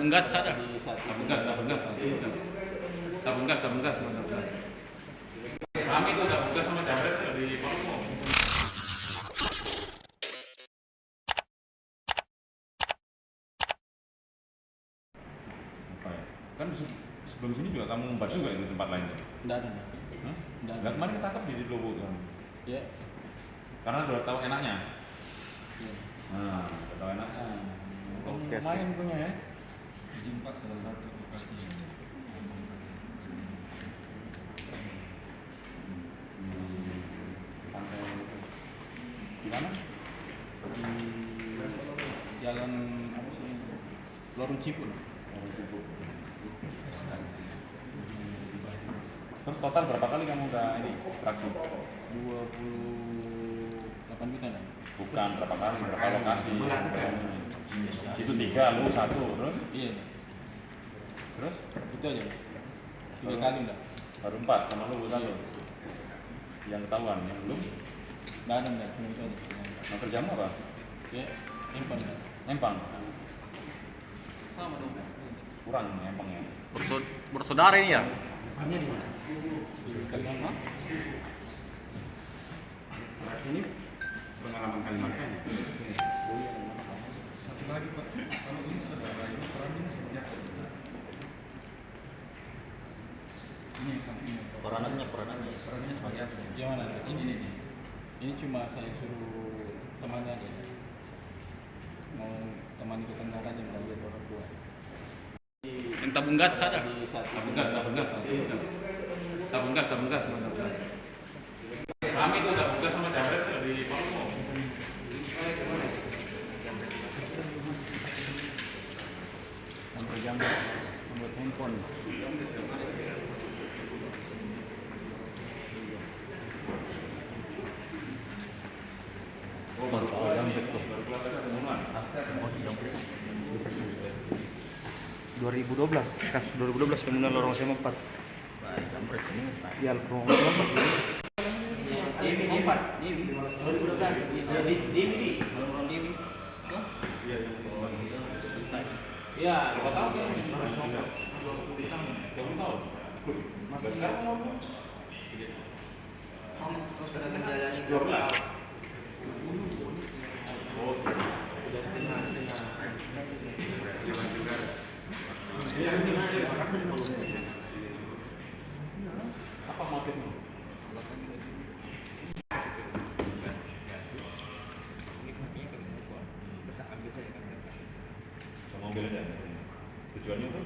tabung gas ada. Tabung gas. Kami itu tabung gas sama jambret di Palu. Apa ya? Kan sebelum sini juga kamu ngumpat juga itu tempat lain. Enggak ada. Enggak, kemarin ketangkap di Lobo kan. Ya. Karena udah tahu enaknya. Ya. Nah, udah tahu enaknya. Oke, Main punya ya. Jimpak salah satu lokasi Pantai di mana? Di jalan apa sih? Lorong Cipul. Terus total berapa kali kamu udah ini atraksi? 28 juta kan? Bukan berapa kali, berapa lokasi? Itu 3, lu 1, terus? Iya. Terus? Itu aja. 3 kali enggak? Baru 4 sama lu 1. Yang ketahuan, yang belum? Enggak ada enggak, cuma itu aja. Nah, kerjamu apa? Ya, empang enggak? Empang? Sama dong. Kurang empangnya. Bersaudara ini ya? Hanya di mana? Kalimantan? Ini pengalaman Kalimantan ya? Satu lagi Pak, kalau ini saudara ini perannya seperti apa? Ini yang sampingnya. Peranannya sebagai apa? Yang mana? Ini nih. Ini cuma saya suruh temannya aja. Mau teman itu kenal aja nggak lihat orang tua. Yang tabung gas ada? Tabung gas. Kami itu tabung gas sama jambret di Palu. Sampai jam membuat handphone. Oh, baru tahu jambret tuh. Baru kelas ada pembunuhan. 2012, kasus 2012 pembunuhan lorong SMA 4. Baik, kampret ini. Ya, lorong SMA 4 ini. Dewi. Iya, yang Iya. Berapa tahun ya? 20 tahun. Masih sekarang mau? Sudah menjalani 12. Apa motifnya? Mobil aja. Tujuannya tuh